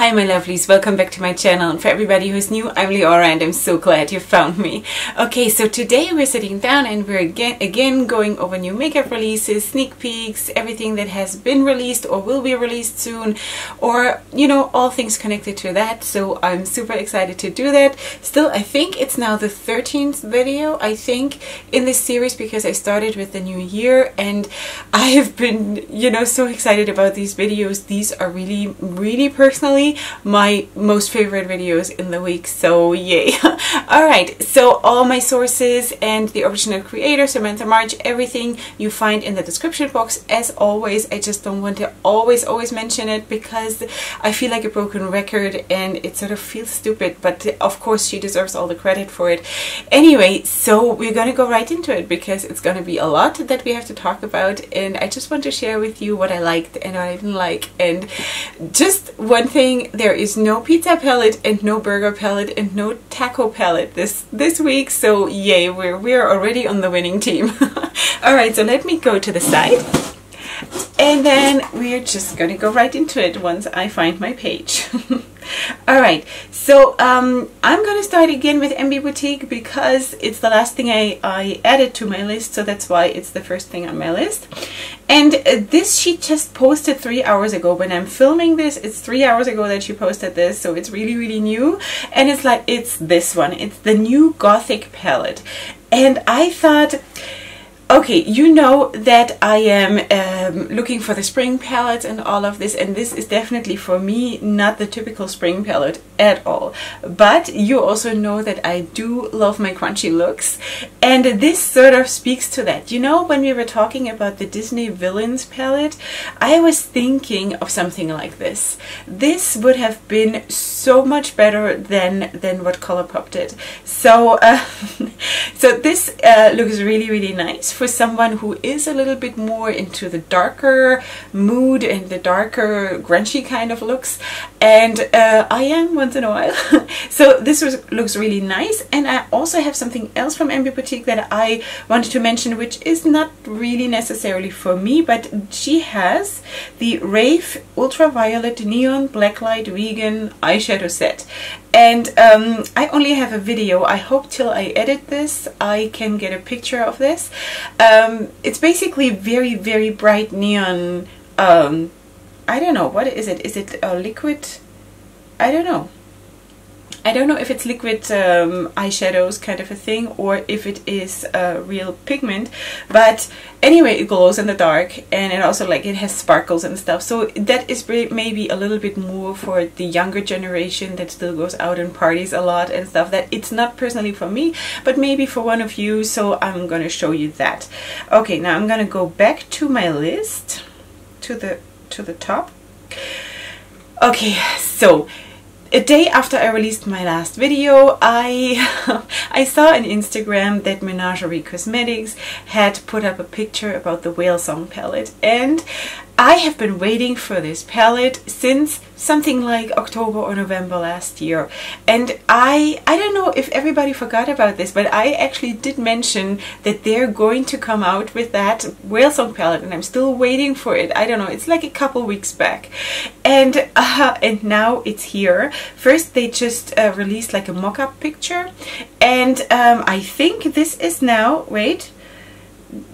Hi my lovelies, welcome back to my channel, and for everybody who's new, I'm Leorah and I'm so glad you found me. Okay, so today we're sitting down and we're again going over new makeup releases, sneak peeks, everything that has been released or will be released soon, or you know, all things connected to that. So I'm super excited to do that. Still, I think it's now the 13th video, I think, in this series, because I started with the new year and I have been, you know, so excited about these videos. These are really personally my most favorite videos in the week, so yay. Alright, so all my sources and the original creator, Samantha March, everything you find in the description box. As always, I just don't want to always mention it because I feel like a broken record and it sort of feels stupid, but of course she deserves all the credit for it. Anyway, so we're gonna go right into it because it's gonna be a lot that we have to talk about, and I just want to share with you what I liked and what I didn't like. And just one thing, there is no pizza palette and no burger palette and no taco palette this week, so yay, we're already on the winning team. Alright, so let me go to the side and then we're just gonna go right into it once I find my page. Alright, so I'm gonna start again with MB Boutique because it's the last thing I added to my list, so that's why it's the first thing on my list. And this she just posted 3 hours ago. When I'm filming this, it's 3 hours ago that she posted this, so it's really new. And it's like, it's this one, it's the new Gothic palette. And I thought, okay, you know that I am looking for the spring palette and all of this, and this is definitely for me not the typical spring palette at all. But you also know that I do love my crunchy looks, and this sort of speaks to that. You know, when we were talking about the Disney Villains palette, I was thinking of something like this. This would have been so much better than what Colourpop did. So, so this looks really nice for someone who is a little bit more into the darker mood and the darker grungy kind of looks, and I am once in a while. So this looks really nice. And I also have something else from MB Boutique that I wanted to mention, which is not really necessarily for me, but she has the Rave Ultraviolet Neon Blacklight Vegan eyeshadow set. And I only have a video. I hope till I edit this I can get a picture of this. It's basically very bright neon. I don't know, what is it? Is it a liquid? I don't know. I don't know if it's liquid eyeshadows kind of a thing, or if it is real pigment, but anyway, it glows in the dark, and it also, like, it has sparkles and stuff, so that is maybe a little bit more for the younger generation that still goes out and parties a lot and stuff. That it's not personally for me, but maybe for one of you, so I'm gonna show you that. Okay, now I'm gonna go back to my list, to the top. Okay, so a day after I released my last video, I saw on Instagram that Menagerie Cosmetics had put up a picture about the Whalesong palette, and I have been waiting for this palette since something like October or November last year. And I don't know if everybody forgot about this, but I actually did mention that they're going to come out with that Whalesong palette, and I'm still waiting for it. I don't know, it's like a couple weeks back. And now it's here. First they just released like a mock-up picture, and I think this is now, wait,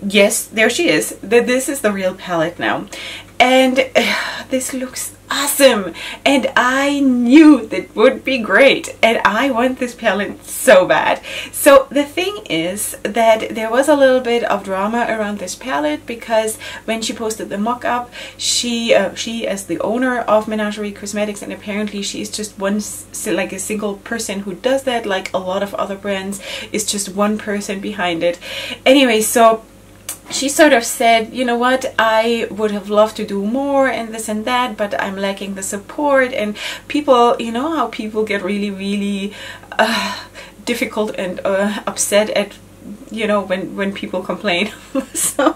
yes, there she is. This is the real palette now, and this looks awesome, and I knew that would be great, and I want this palette so bad. So the thing is that there was a little bit of drama around this palette because when she posted the mock-up, she as the owner of Menagerie Cosmetics, and apparently she's just one, like a single person who does that, like a lot of other brands, is just one person behind it. Anyway, so she sort of said, you know what, I would have loved to do more and this and that, but I'm lacking the support. And people, you know how people get really difficult and upset at, you know, when people complain. so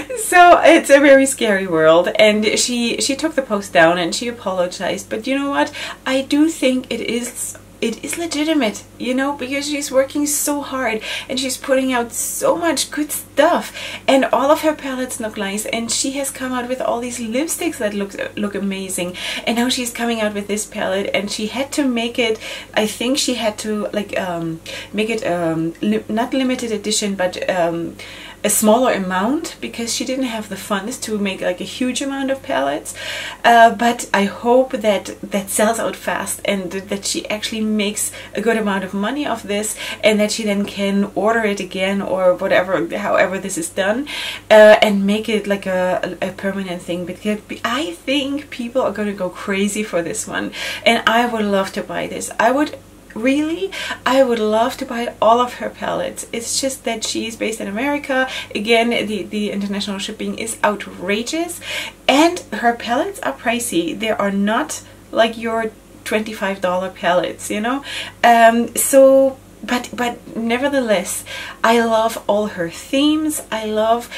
it's a very scary world, and she took the post down and she apologized. But you know what, I do think it is it is legitimate, you know, because she's working so hard and she's putting out so much good stuff, and all of her palettes look nice, and she has come out with all these lipsticks that look amazing, and now she's coming out with this palette, and she had to make it, I think she had to like make it not limited edition, but a smaller amount, because she didn't have the funds to make like a huge amount of palettes, but I hope that that sells out fast, and that she actually makes a good amount of money off this, and that she then can order it again, or whatever, however this is done, and make it like a permanent thing, because I think people are going to go crazy for this one, and I would love to buy this. I would love to buy all of her palettes. It's just that she's based in America. Again, the international shipping is outrageous, and her palettes are pricey. They are not like your $25 palettes, you know. But nevertheless, I love all her themes. I love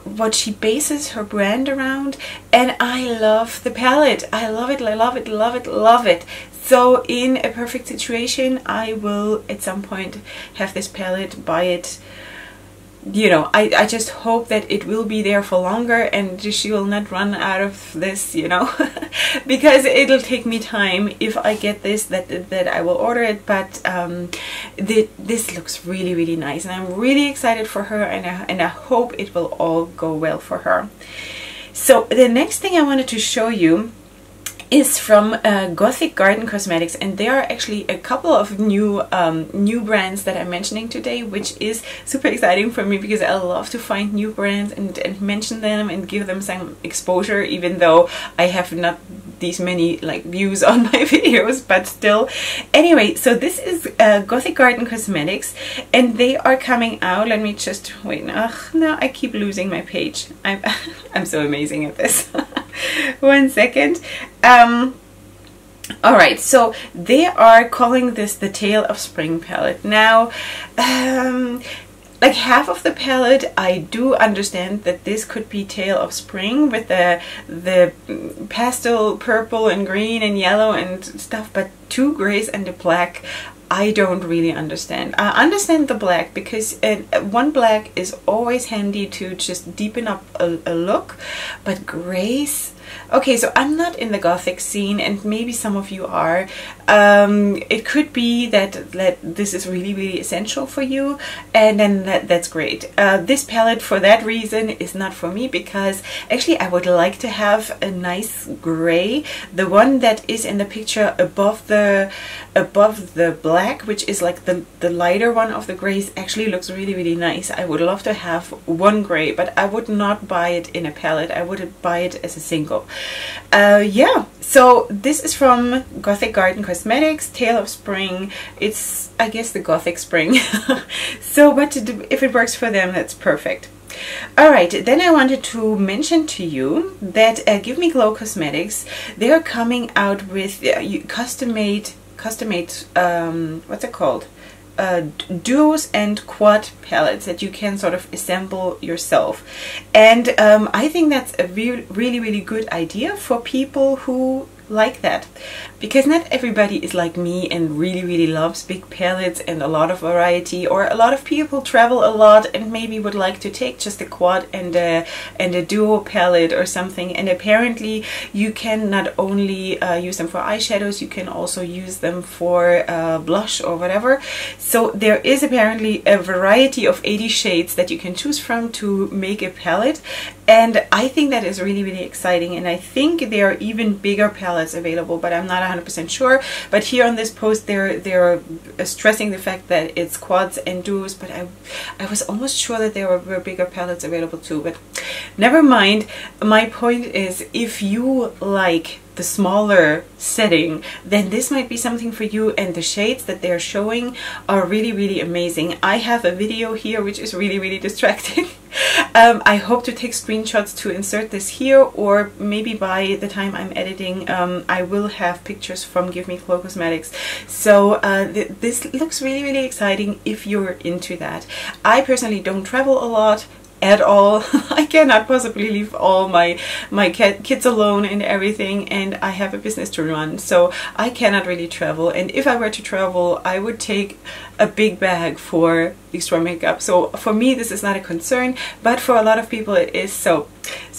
what she bases her brand around, and I love the palette. I love it, I love it, love it, love it. So in a perfect situation, I will at some point have this palette, buy it. You know, I just hope that it will be there for longer, and she will not run out of this, you know, because it'll take me time if I get this, that I will order it. But this looks really, really nice, and I'm really excited for her, and I hope it will all go well for her. So the next thing I wanted to show you is from Gothic Garden Cosmetics, and there are actually a couple of new brands that I'm mentioning today, which is super exciting for me, because I love to find new brands and mention them and give them some exposure, even though I have not these many like views on my videos, but still. Anyway, so this is Gothic Garden Cosmetics, and they are coming out. Let me just wait. No, I keep losing my page. I'm so amazing at this. 1 second. Alright, so they are calling this the Tale of Spring palette. Now, like half of the palette, I do understand that this could be Tale of Spring with the pastel purple and green and yellow and stuff, but 2 grays and a black, I don't really understand. I understand the black, because one black is always handy to just deepen up a look, but grays... Okay, so I'm not in the Gothic scene, and maybe some of you are. It could be that this is really, really essential for you, and then that's great. This palette, for that reason, is not for me, because actually I would like to have a nice gray. The one that is in the picture above the black, which is like the lighter one of the grays, actually looks really, really nice. I would love to have one gray, but I would not buy it in a palette. I would buy it as a single. Yeah, so this is from Gothic Garden Cosmetics, Tale of Spring. It's, I guess, the Gothic Spring. So what to do, if it works for them, that's perfect. Alright, then I wanted to mention to you that Give Me Glow Cosmetics, they are coming out with custom-made, what's it called? Duos and quad palettes that you can sort of assemble yourself, and I think that's a really, really good idea for people who like that, because not everybody is like me and really, really loves big palettes and a lot of variety, or a lot of people travel a lot and maybe would like to take just a quad and a duo palette or something, and apparently you can not only use them for eyeshadows, you can also use them for blush or whatever. So there is apparently a variety of 80 shades that you can choose from to make a palette, and I think that is really, really exciting, and I think there are even bigger palettes available, but I'm not 100% sure. But here on this post they're stressing the fact that it's quads and duos, but I was almost sure that there were bigger palettes available too, but never mind. My point is, if you like the smaller setting, then this might be something for you, and the shades that they're showing are really, really amazing. I have a video here which is really, really distracting. I hope to take screenshots to insert this here, or maybe by the time I'm editing I will have pictures from Give Me Glow Cosmetics. So this looks really, really exciting if you're into that. I personally don't travel a lot. at all. I cannot possibly leave all my kids alone and everything, and I have a business to run, so I cannot really travel. And if I were to travel, I would take a big bag for extra makeup. So for me this is not a concern, but for a lot of people it is. So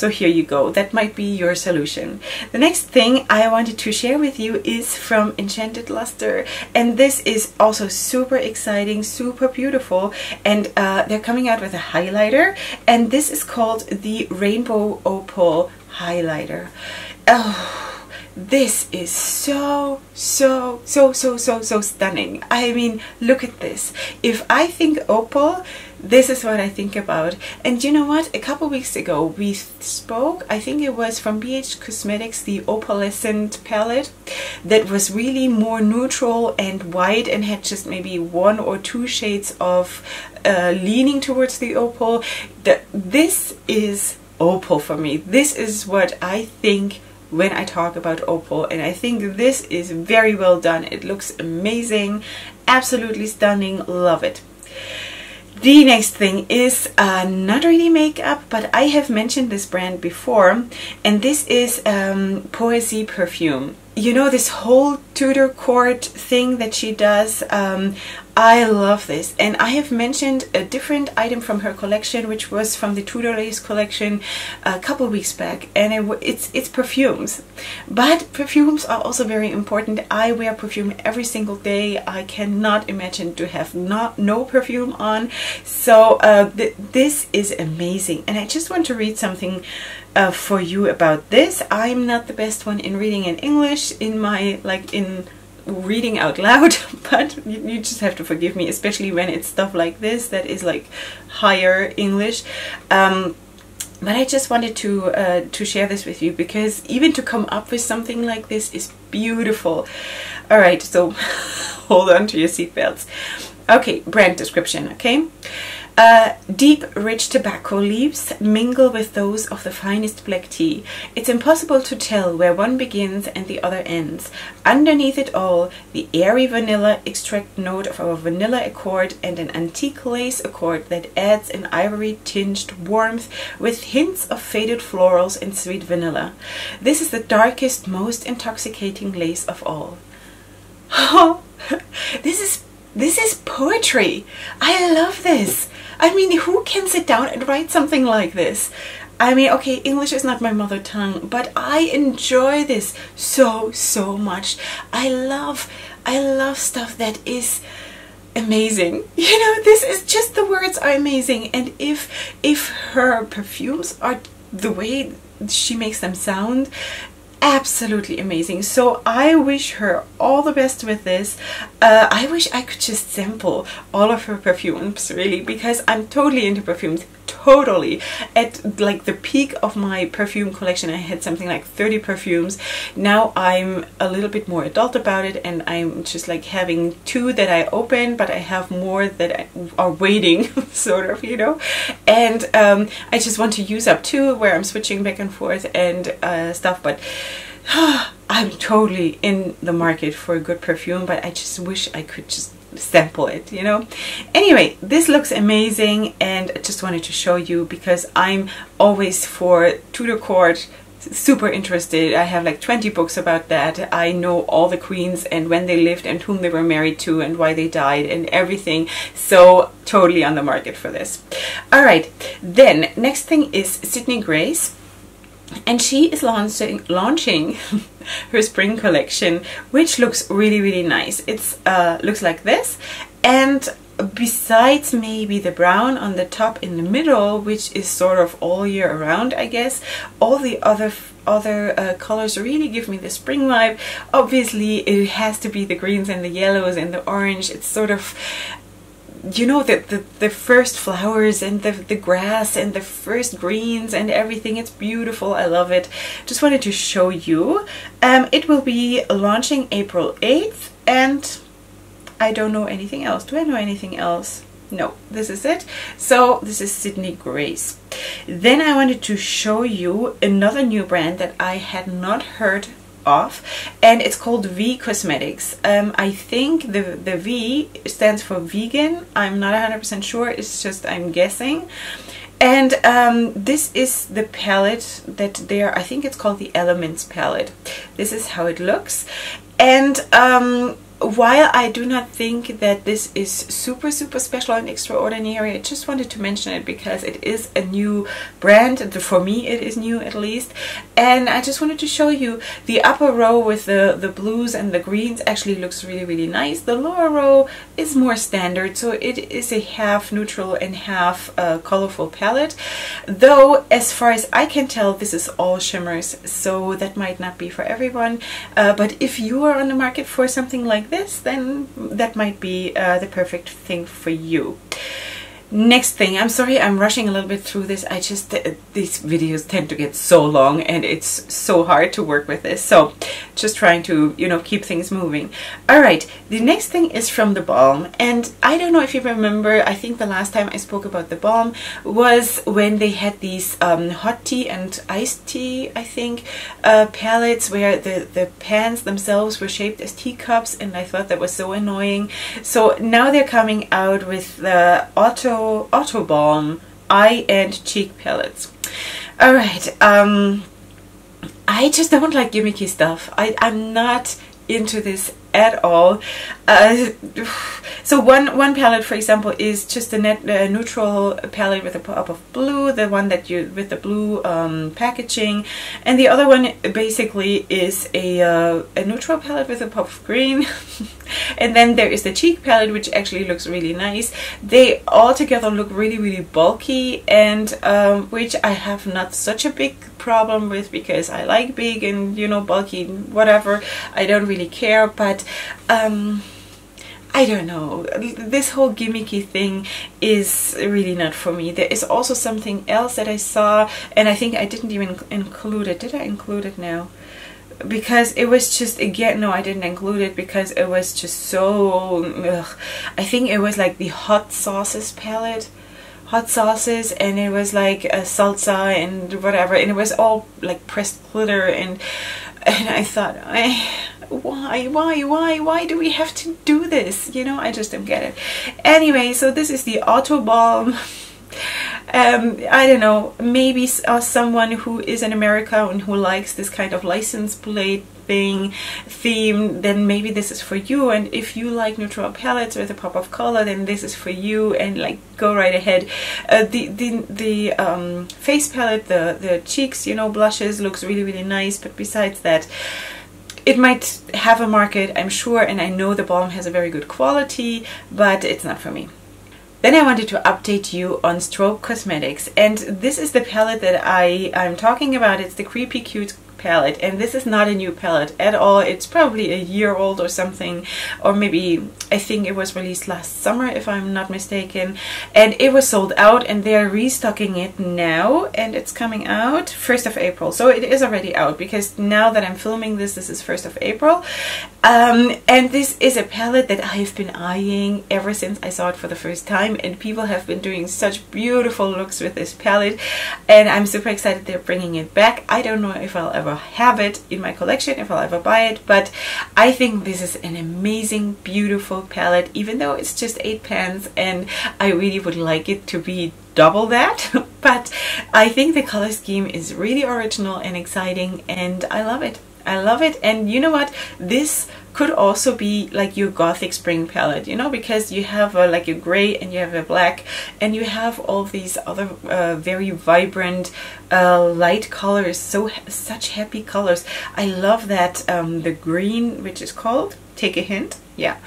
here you go, that might be your solution. The next thing I wanted to share with you is from Enchanted Luster, and this is also super exciting, super beautiful, and they're coming out with a highlighter, and this is called the Rainbow Opal highlighter. Oh, this is so stunning. I mean, look at this. If I think opal, this is what I think about. And you know what, a couple weeks ago we spoke, I think it was from BH Cosmetics, the Opalescent palette that was really more neutral and white and had just maybe 1 or 2 shades of leaning towards the opal. This is opal for me. This is what I think when I talk about opal, and I think this is very well done. It looks amazing, absolutely stunning, love it. The next thing is not really makeup, but I have mentioned this brand before, and this is Poesy Perfume. You know, this whole Tudor court thing that she does, I love this, and I have mentioned a different item from her collection, which was from the Tudor Lace collection a couple weeks back, and it's perfumes. But perfumes are also very important. I wear perfume every single day. I cannot imagine to have no perfume on. So this is amazing, and I just want to read something for you about this. I'm not the best one in reading in English, in reading out loud, but you just have to forgive me, especially when it's stuff like this that is like higher English. But I just wanted to share this with you, because even to come up with something like this is beautiful. All right, so hold on to your seatbelts. Okay, brand description, okay? Deep, rich tobacco leaves mingle with those of the finest black tea. It's impossible to tell where one begins and the other ends. Underneath it all, the airy vanilla extract note of our vanilla accord and an antique lace accord that adds an ivory-tinged warmth with hints of faded florals and sweet vanilla. This is the darkest, most intoxicating lace of all. Oh, this is poetry. I love this. I mean, who can sit down and write something like this? I mean, okay, English is not my mother tongue, but I enjoy this so much. I love stuff that is amazing. You know, this is just, the words are amazing, and if her perfumes are the way she makes them sound, absolutely amazing. So I wish her all the best with this. I wish I could just sample all of her perfumes, really, because I'm totally into perfumes. Totally. At like the peak of my perfume collection, I had something like 30 perfumes. Now I'm a little bit more adult about it, and I'm just like having 2 that I open, but I have more that are waiting, sort of, you know. And I just want to use up 2 where I'm switching back and forth and stuff, but I'm totally in the market for a good perfume, but I just wish I could just sample it, you know. Anyway, this looks amazing, and I just wanted to show you because I'm always for Tudor court super interested. I have like 20 books about that. I know all the queens and when they lived and whom they were married to and why they died and everything, so totally on the market for this. All right, then next thing is Sydney Grace, and she is launching her spring collection, which looks really nice. It's looks like this, and besides maybe the brown on the top in the middle, which is sort of all year around, I guess, all the other colors really give me the spring vibe. Obviously it has to be the greens and the yellows and the orange. It's sort of, you know, the first flowers and the grass and the first greens and everything. It's beautiful. I love it. Just wanted to show you. It will be launching April 8th, and I don't know anything else. Do I know anything else? No, this is it. So this is Sydney Grace. Then I wanted to show you another new brand that I had not heard of, and it's called V Cosmetics. I think the V stands for vegan. I'm not 100% sure. It's just, I'm guessing. And this is the palette that they're, I think it's called the Elements palette. This is how it looks. And while I do not think that this is super special and extraordinary, I just wanted to mention it because it is a new brand. For me it is new, at least, and I just wanted to show you the upper row with the blues and the greens actually looks really nice. The lower row is more standard, so it is a half neutral and half colorful palette, though as far as I can tell this is all shimmers, so that might not be for everyone, but if you are on the market for something like this, then that might be the perfect thing for you. Next thing, I'm sorry I'm rushing a little bit through this. I just, these videos tend to get so long and it's so hard to work with this. So just trying to, you know, keep things moving. Alright, the next thing is from the balm. And I don't know if you remember, I think the last time I spoke about the balm was when they had these hot tea and iced tea, I think, palettes where the pans themselves were shaped as teacups, and I thought that was so annoying. So now they're coming out with the Auto Balm eye and cheek palettes. Alright, I just don't like gimmicky stuff. I'm not into this at all. So one palette, for example, is just a neutral palette with a pop of blue, the one that you with the blue packaging, and the other one basically is a neutral palette with a pop of green. And then there is the cheek palette, which actually looks really nice. They all together look really bulky, and which I have not such a big problem with because I like big and, you know, bulky, whatever. I don't really care, but I don't know, this whole gimmicky thing is really not for me. There is also something else that I saw, and I think I didn't even include it. Did I include it now? Because it was just, again, no, I didn't include it because it was just so, ugh. I think it was like the hot sauces palette. Hot sauces, and it was like a salsa and whatever, and it was all like pressed glitter, and I thought, why do we have to do this? You know, I just don't get it. Anyway, so this is the Auto Balm. I don't know, maybe someone who is in America and who likes this kind of license plate theme, then maybe this is for you. And if you like neutral palettes with a pop of color, then this is for you, and like go right ahead. The face palette, the cheeks, you know, blushes looks really nice, but besides that, it might have a market, I'm sure, and I know the balm has a very good quality, but it's not for me. Then I wanted to update you on Strobe Cosmetics, and this is the palette that I'm talking about. It's the Creepy Cute palette, and this is not a new palette at all. It's probably a year old or something, or maybe I think it was released last summer if I'm not mistaken, and it was sold out, and they're restocking it now, and it's coming out 1st of April. So it is already out, because now that I'm filming this is 1st of April. And this is a palette that I've been eyeing ever since I saw it for the first time, and people have been doing such beautiful looks with this palette, and I'm super excited they're bringing it back. I don't know if I'll ever have it in my collection, if I'll ever buy it, but I think this is an amazing, beautiful palette, even though it's just 8 pans, and I really would like it to be double that. But I think the color scheme is really original and exciting, and I love it. I love it. And you know what, this could also be like your Gothic spring palette, you know, because you have like a gray and you have a black, and you have all these other very vibrant light colors, such happy colors. I love that the green, which is called Take a Hint, yeah,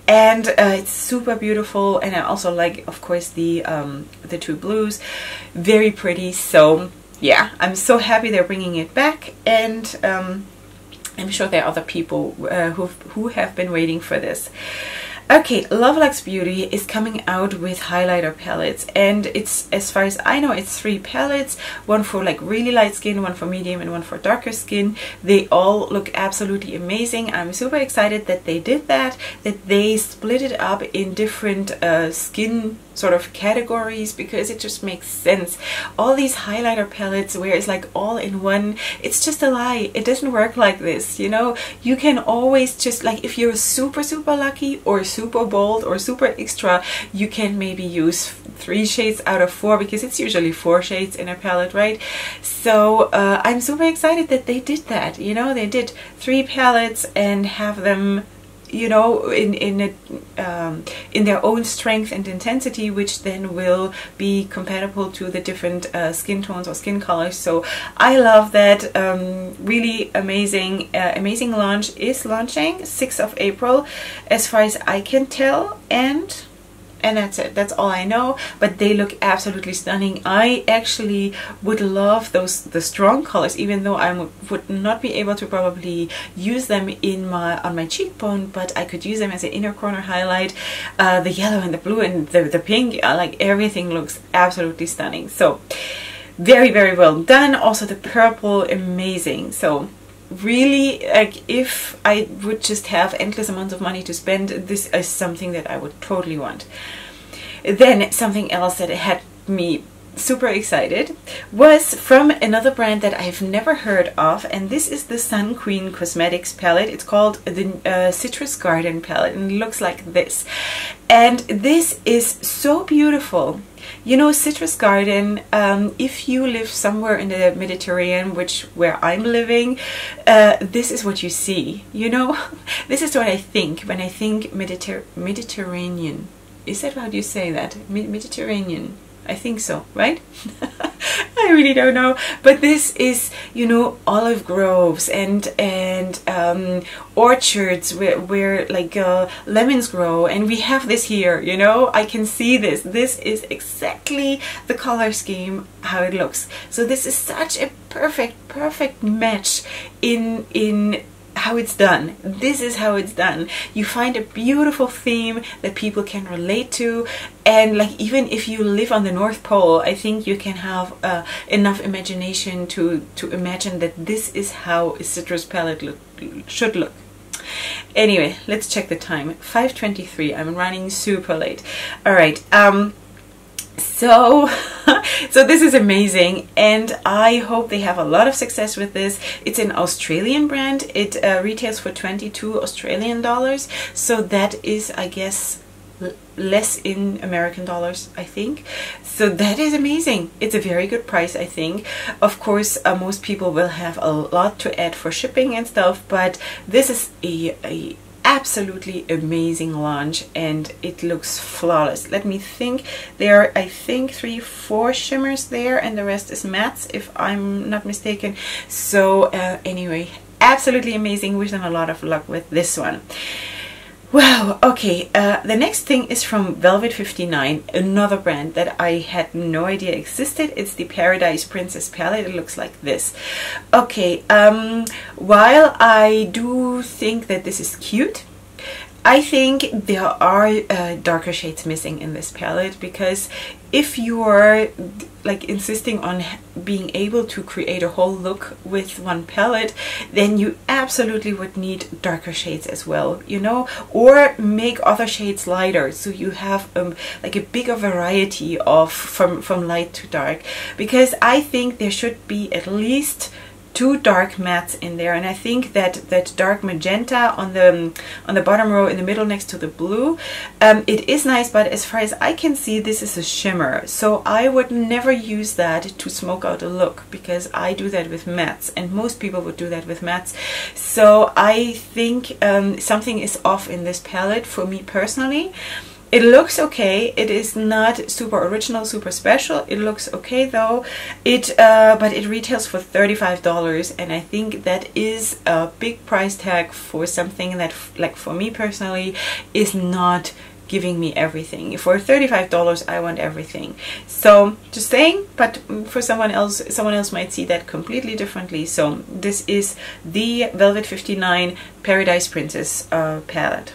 and it's super beautiful. And I also like, of course, the 2 blues, very pretty. So yeah, I'm so happy they're bringing it back, and I'm sure there are other people who have been waiting for this. Okay, Love Lux Beauty is coming out with highlighter palettes, and it's, as far as I know, it's 3 palettes, one for like really light skin, one for medium, and one for darker skin. They all look absolutely amazing. I'm super excited that they did that they split it up in different skin sort of categories, because it just makes sense. All these highlighter palettes where it's like all in one, it's just a lie. It doesn't work like this, you know. You can always just, like, if you're super lucky or super bold or super extra, you can maybe use 3 shades out of 4, because it's usually 4 shades in a palette, right? So I'm super excited that they did that, you know. They did 3 palettes and have them, you know, in their own strength and intensity, which then will be compatible to the different skin tones or skin colors. So I love that. Really amazing. Amazing launch is launching 6th of April as far as I can tell, and that's it. That's all I know, but they look absolutely stunning. I actually would love the strong colors, even though I would not be able to probably use them on my cheekbone, but I could use them as an inner corner highlight. The yellow and the blue and the pink, like, everything looks absolutely stunning. So very well done. Also the purple, amazing. So really, like, if I would just have endless amounts of money to spend, this is something that I would totally want. Then something else that had me super excited was from another brand that I've never heard of, and this is the Sun Queen Cosmetics palette. It's called the Citrus Garden palette, and it looks like this. And this is so beautiful. You know, Citrus Garden, if you live somewhere in the Mediterranean, where I'm living, this is what you see, you know. This is what I think when I think Mediterranean. Is that how you say that? Mediterranean. I think so, right? I really don't know, but this is, you know, olive groves and orchards where like lemons grow, and we have this here, you know. I can see this. This is exactly the color scheme, how it looks. So this is such a perfect match in how it's done. This is how it's done. You find a beautiful theme that people can relate to, and like, even if you live on the North Pole, I think you can have enough imagination to imagine that this is how a citrus palette should look. Anyway, let's check the time. 5:23. I'm running super late. All right. So this is amazing, and I hope they have a lot of success with this. It's an Australian brand. It retails for 22 Australian dollars, so that is, I guess, less in American dollars, I think. So that is amazing. It's a very good price, I think. Of course, most people will have a lot to add for shipping and stuff, but this is a absolutely amazing launch, and it looks flawless. Let me think. There are, I think, 3-4 shimmers there, and the rest is mattes, if I'm not mistaken. So anyway, absolutely amazing. Wish them a lot of luck with this one. Wow, okay, the next thing is from Velvet 59, another brand that I had no idea existed. It's the Paradise Princess palette. It looks like this. Okay, while I do think that this is cute, I think there are darker shades missing in this palette, because if you are like insisting on being able to create a whole look with one palette, then you absolutely would need darker shades as well, you know, or make other shades lighter, so you have like a bigger variety of from light to dark, because I think there should be at least 2 dark mattes in there, and I think that dark magenta on the bottom row in the middle next to the blue, it is nice, but as far as I can see, this is a shimmer, so I would never use that to smoke out a look, because I do that with mattes, and most people would do that with mattes. So I think something is off in this palette for me personally. It looks okay. It is not super original, super special. It looks okay though. But it retails for $35, and I think that is a big price tag for something that, like, for me personally, is not giving me everything. For $35, I want everything. So just saying, but for someone else might see that completely differently. So this is the Velvet 59 Paradise Princess palette.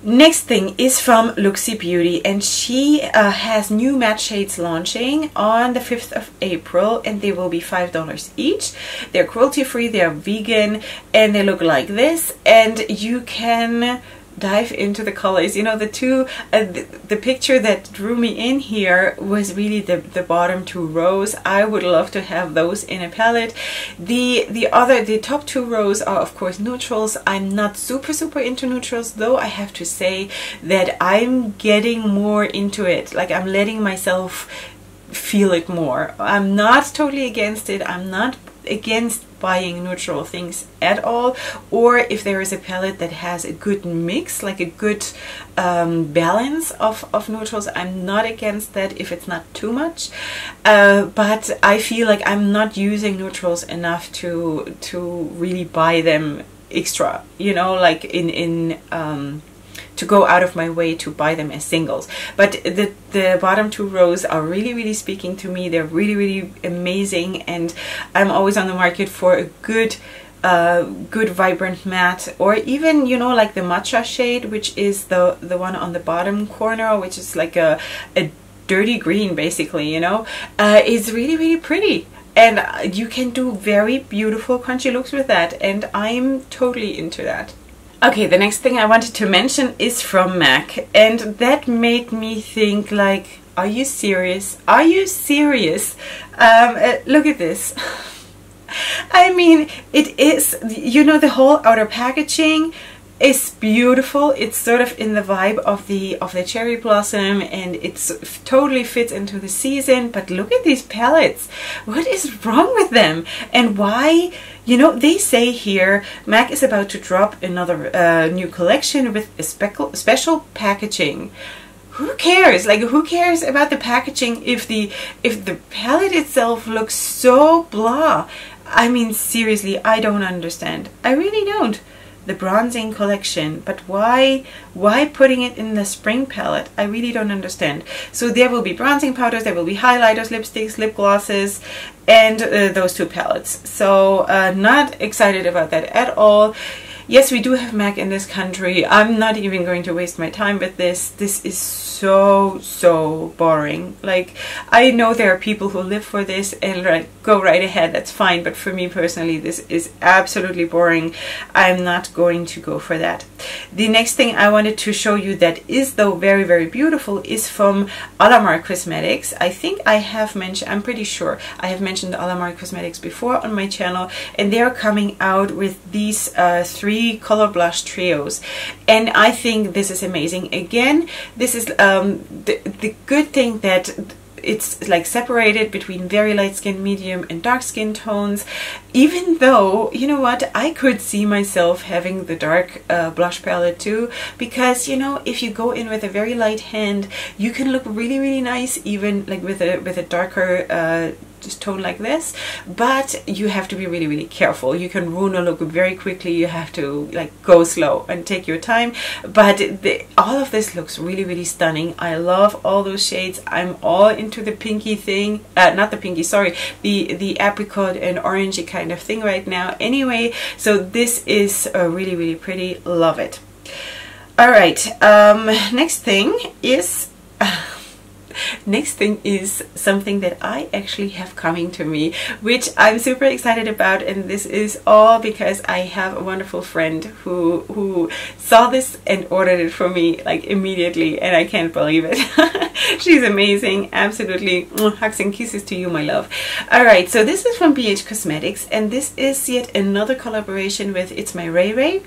Next thing is from Luxie Beauty, and she has new matte shades launching on the 5th of April, and they will be $5 each. They're cruelty free, they're vegan, and they look like this, and you can dive into the colors. You know, the two, the picture that drew me in here was really the bottom two rows. I would love to have those in a palette. The top two rows are of course neutrals. I'm not super into neutrals, though I have to say that I'm getting more into it. Like, I'm letting myself feel it more. I'm not totally against it. I'm not against buying neutral things at all, or if there is a palette that has a good mix, like a good balance of neutrals, I'm not against that if it's not too much, but I feel like I'm not using neutrals enough to really buy them extra, you know, like to go out of my way to buy them as singles. But the bottom two rows are really speaking to me. They're really amazing, and I'm always on the market for a good vibrant matte, or even, you know, like the matcha shade, which is the one on the bottom corner, which is like a dirty green basically, you know. It's really pretty, and you can do very beautiful crunchy looks with that, and I'm totally into that. Okay, the next thing I wanted to mention is from MAC, and that made me think, like, are you serious? Are you serious? Look at this. I mean, it is, you know, the whole outer packaging is beautiful. It's sort of in the vibe of the cherry blossom, and it's totally fits into the season. But look at these palettes. What is wrong with them? And why? You know, they say here MAC is about to drop another new collection with a special packaging. Who cares? Like, who cares about the packaging if the palette itself looks so blah? I mean, seriously, I don't understand. I really don't. The bronzing collection, but why putting it in the spring palette? I really don't understand. So there will be bronzing powders, there will be highlighters, lipsticks, lip glosses, and those two palettes. So not excited about that at all. Yes, we do have MAC in this country. I'm not even going to waste my time with this. This is so boring. Like, I know there are people who live for this, and go right ahead, that's fine. But for me personally, this is absolutely boring. I'm not going to go for that. The next thing I wanted to show you that is, though, very beautiful is from Alamar Cosmetics. I think I have mentioned, I'm pretty sure I have mentioned Alamar Cosmetics before on my channel, and they're coming out with these 3 color blush trios, and I think this is amazing. Again, this is the good thing that it's like separated between very light skin, medium, and dark skin tones, even though, you know what, I could see myself having the dark blush palette too, because, you know, if you go in with a very light hand, you can look really nice, even like with a darker tone like this, but you have to be really careful. You can ruin a look very quickly. You have to like go slow and take your time, but all of this looks really stunning. I love all those shades. I'm all into the pinky thing, not the pinky, sorry, the apricot and orangey kind of thing right now. Anyway, so this is really pretty. Love it. All right, next thing is something that I actually have coming to me, which I'm super excited about, and this is all because I have a wonderful friend who saw this and ordered it for me like immediately, and I can't believe it. She's amazing, absolutely. Hugs and kisses to you, my love. All right, so this is from BH Cosmetics, and this is yet another collaboration with It's My Ray Ray.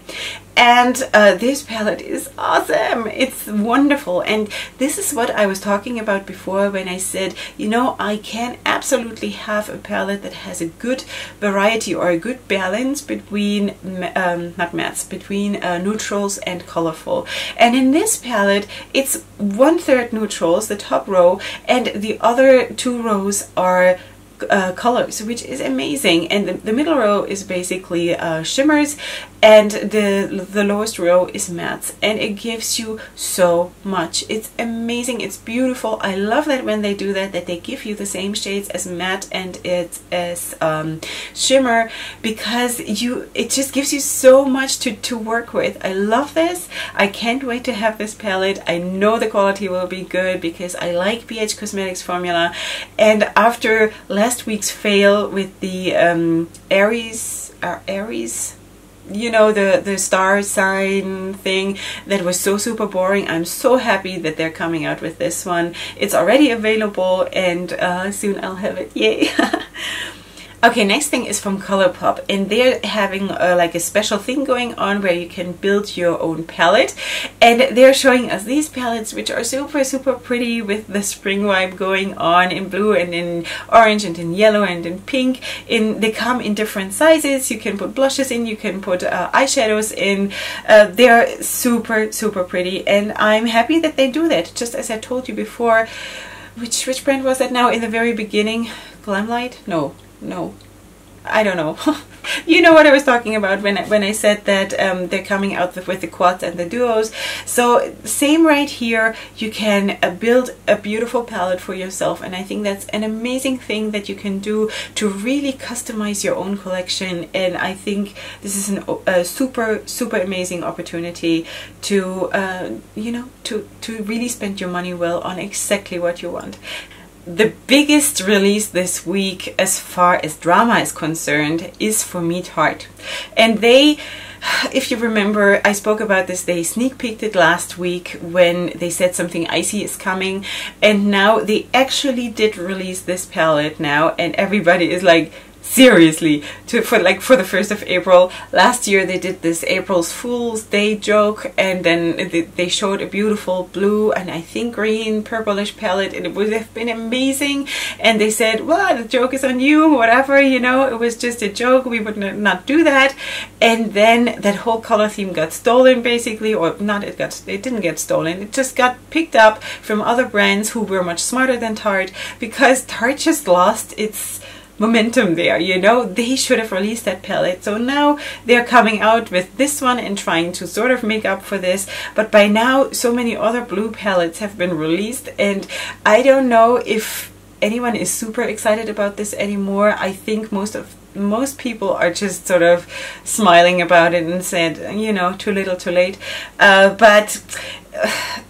And this palette is awesome. It's wonderful, and this is what I was talking about before when I said, you know, I can absolutely have a palette that has a good variety or a good balance between not mattes, between neutrals and colorful. And in this palette, it's 1/3 neutrals, the top row, and the other 2 rows are colors, which is amazing. And the middle row is basically shimmers, and the lowest row is mattes, and it gives you so much. It's amazing, it's beautiful. I love that when they do that, they give you the same shades as matte and it's as shimmer, because it just gives you so much to work with. I love this. I can't wait to have this palette. I know the quality will be good because I like BH Cosmetics formula, and after last week's fail with the Aries you know, the star sign thing that was so super boring. I'm so happy that they're coming out with this one. It's already available, and soon I'll have it. Yay! Okay, next thing is from Colourpop, and they're having like a special thing going on where you can build your own palette, and they're showing us these palettes which are super super pretty with the spring vibe going on in blue and in orange and in yellow and in pink. They come in different sizes. You can put blushes in, you can put eyeshadows in. They're super super pretty, and I'm happy that they do that. Just as I told you before, which brand was that now in the very beginning? Glamlight? No, I don't know. You know what I was talking about when I said that they're coming out with the quads and the duos. So same right here, you can build a beautiful palette for yourself, and I think that's an amazing thing that you can do to really customize your own collection. And I think this is a super super amazing opportunity to you know, to really spend your money well on exactly what you want. The biggest release this week as far as drama is concerned is for me Tarte, and they, if you remember, I spoke about this, they sneak peeked it last week when they said something icy is coming, and now they actually did release this palette now, and everybody is like, seriously, for the 1st of April. Last year they did this April's Fool's Day joke, and then they showed a beautiful blue and I think green purplish palette, and it would have been amazing, and they said, well, the joke is on you, whatever, you know, it was just a joke, we would not do that. And then that whole color theme got stolen basically, or not, it didn't get stolen, it just got picked up from other brands who were much smarter than Tarte, because Tarte just lost its momentum there, you know. They should have released that palette. So now they're coming out with this one and trying to sort of make up for this, but by now so many other blue palettes have been released, and I don't know if anyone is super excited about this anymore. I think most people are just sort of smiling about it and said, you know, too little too late. But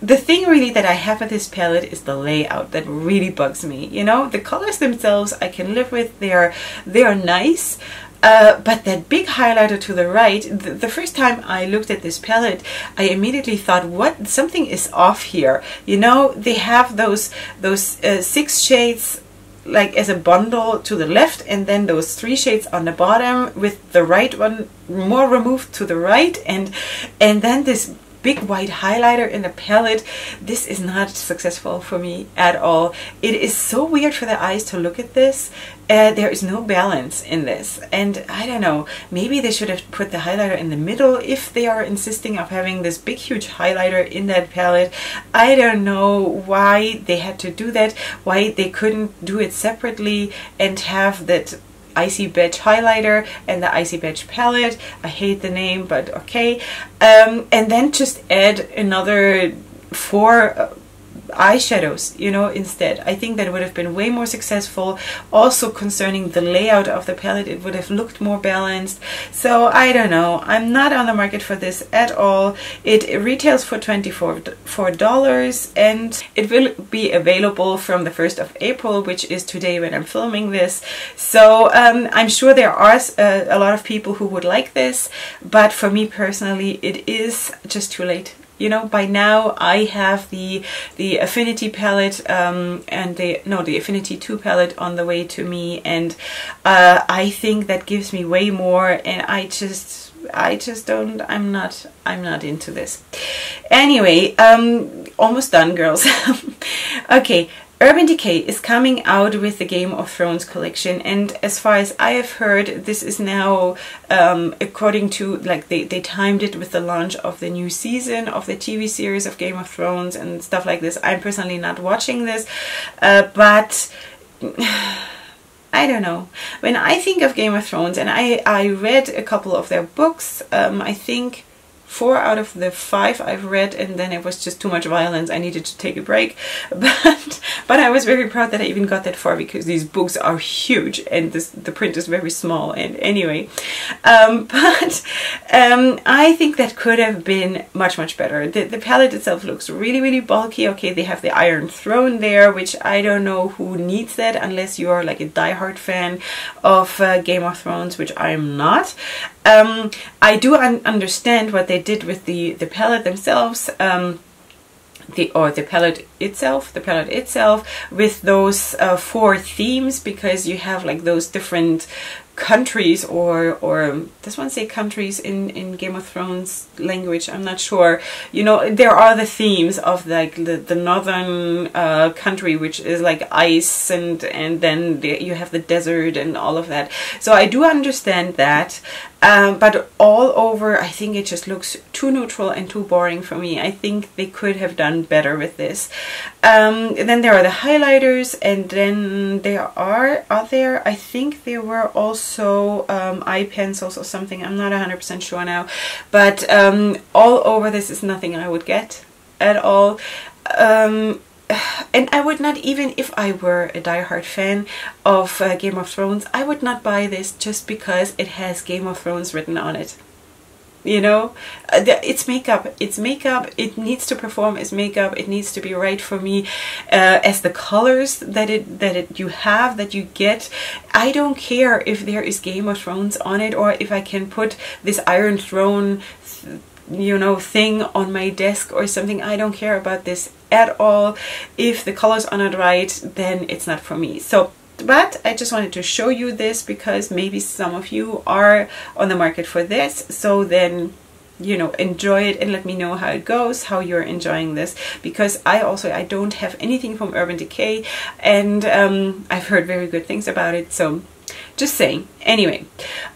the thing really that I have with this palette is the layout that really bugs me. You know, the colors themselves I can live with, they are nice, but that big highlighter to the right, the first time I looked at this palette, I immediately thought, what, something is off here. You know, they have those 6 shades like as a bundle to the left, and then those 3 shades on the bottom with the right one more removed to the right, and then this big white highlighter in the palette. This is not successful for me at all. It is so weird for the eyes to look at this. There is no balance in this, and I don't know, maybe they should have put the highlighter in the middle if they are insisting of having this big huge highlighter in that palette. I don't know why they had to do that, why they couldn't do it separately and have that Icy Beige highlighter and the Icy Beige palette. I hate the name, but okay. And then just add another 4 eyeshadows, you know, instead. I think that would have been way more successful. Also concerning the layout of the palette, it would have looked more balanced. So I don't know, I'm not on the market for this at all. It retails for $24, and it will be available from the 1st of April, which is today when I'm filming this. So I'm sure there are a lot of people who would like this, but for me personally it is just too late. You know, by now I have the Affinity palette and the Affinity 2 palette on the way to me, and I think that gives me way more, and I just don't, I'm not into this. Anyway, almost done, girls. Okay. Urban Decay is coming out with the Game of Thrones collection, and as far as I have heard, this is now according to, like, they timed it with the launch of the new season of the TV series of Game of Thrones and stuff like this. I'm personally not watching this, but I don't know. When I think of Game of Thrones, and I read a couple of their books, I think 4 out of the 5 I've read, and then it was just too much violence. I needed to take a break, but I was very proud that I even got that far, because these books are huge and the print is very small. And anyway, I think that could have been much better. The palette itself looks really bulky. Okay, they have the Iron Throne there, which I don't know who needs that unless you are like a diehard fan of Game of Thrones, which I'm not. I do understand what they did with the palette themselves, the palette itself, with those 4 themes, because you have like those different countries, or does one say countries in Game of Thrones language? I'm not sure. You know, there are the themes of like the northern country, which is like ice, and then you have the desert and all of that. So I do understand that, but all over I think it just looks too neutral and too boring for me. I think they could have done better with this. Then there are the highlighters, and then I think there were also eye pencils or something. I'm not 100% sure now, but all over this is nothing I would get at all. And I would not, even if I were a diehard fan of Game of Thrones, I would not buy this just because it has Game of Thrones written on it. You know, it's makeup. It's makeup. It needs to perform as makeup. It needs to be right for me, as the colors that you get. I don't care if there is Game of Thrones on it, or if I can put this Iron Throne, you know, thing on my desk or something. I don't care about this at all. If the colors are not right, then it's not for me. So, but I just wanted to show you this because maybe some of you are on the market for this. So then, you know, enjoy it and let me know how it goes, how you're enjoying this, because I don't have anything from Urban Decay, and I've heard very good things about it. So just saying. Anyway,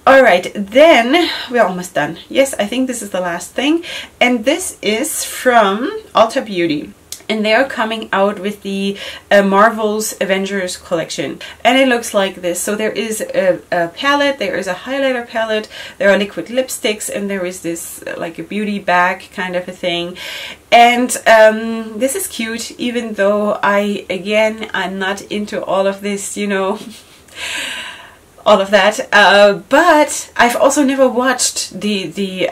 all right, then we're almost done. Yes, I think this is the last thing, and this is from Ulta Beauty. And they are coming out with the Marvel's Avengers collection, and it looks like this. So there is a palette, there is a highlighter palette, there are liquid lipsticks, and there is this like a beauty bag kind of a thing. And this is cute, even though I'm not into all of this, you know, all of that, but I've also never watched the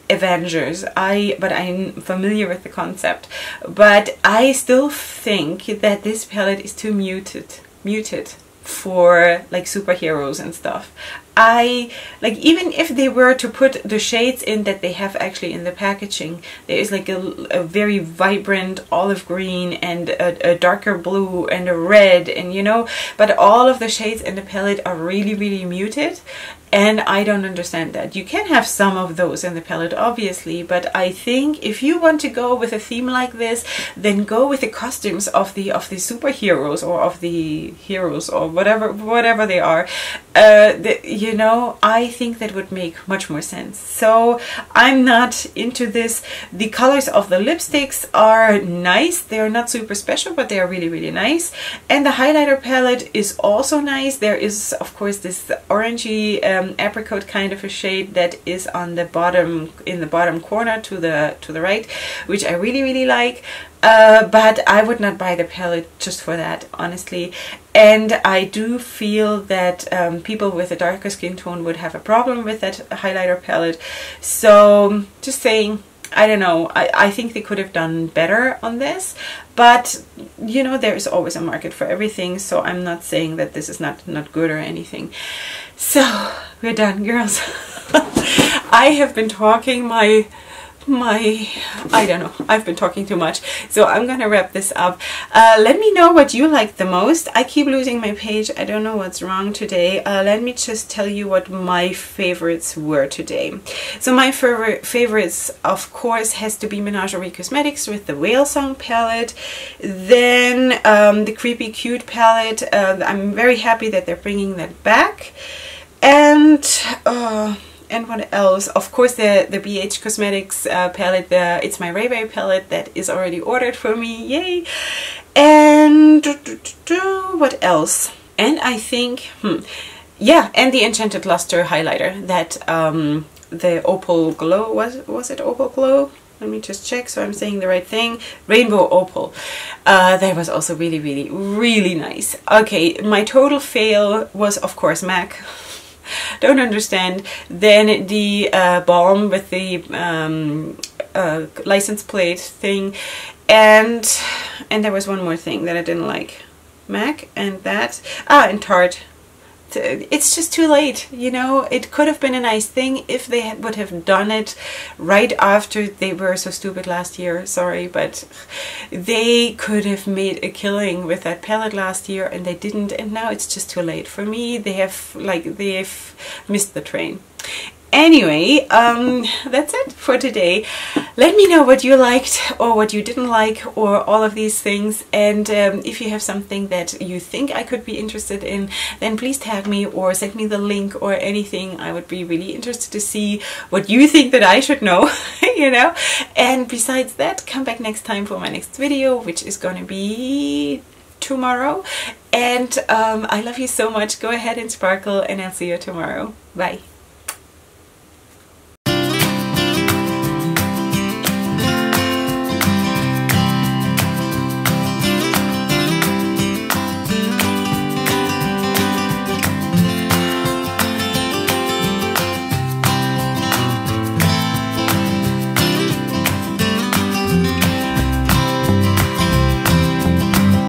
Avengers. But I'm familiar with the concept. But I still think that this palette is too muted for like superheroes and stuff. Even if they were to put the shades in that they have actually in the packaging, there is like a very vibrant olive green and a darker blue and a red, and you know, but all of the shades in the palette are really muted, and I don't understand that. You can have some of those in the palette, obviously, but I think if you want to go with a theme like this, then go with the costumes of the superheroes, or of the heroes, or whatever they are. You know, I think that would make much more sense. So I'm not into this. The colors of the lipsticks are nice. They're not super special, but they are really nice. And the highlighter palette is also nice. There is, of course, this orangey apricot kind of a shade that is on the bottom, in the bottom corner to the right, which I really like. But I would not buy the palette just for that, honestly. And I do feel that people with a darker skin tone would have a problem with that highlighter palette. So just saying, I don't know. I think they could have done better on this. But, you know, there is always a market for everything. So I'm not saying that this is not good or anything. So we're done, girls. I have been talking I don't know, I've been talking too much, so I'm gonna wrap this up. Let me know what you like the most. I keep losing my page. I don't know what's wrong today. Let me just tell you what my favorites were today. So my favorites, of course, has to be Menagerie Cosmetics with the Whalesong palette. Then the Creepy Cute palette. I'm very happy that they're bringing that back. And what else? Of course, the BH Cosmetics palette, It's My Ray Ray palette that is already ordered for me. Yay! And what else? And I think, yeah, and the Enchanted Luster highlighter that the Opal Glow. Was it Opal Glow? Let me just check so I'm saying the right thing. Rainbow Opal. That was also really, really, really nice. Okay, my total fail was, of course, MAC. Don't understand. Then the balm with the license plate thing, and there was one more thing that I didn't like. MAC and that. And Tarte. It's just too late, you know. It could have been a nice thing if they would have done it right after they were so stupid last year. Sorry, but they could have made a killing with that palette last year, and they didn't, and now it's just too late. For me, they've missed the train. Anyway, that's it for today. Let me know what you liked or what you didn't like, or all of these things. And if you have something that you think I could be interested in, then please tag me or send me the link or anything. I would be really interested to see what you think that I should know, you know. And besides that, come back next time for my next video, which is going to be tomorrow. And I love you so much. Go ahead and sparkle, and I'll see you tomorrow. Bye.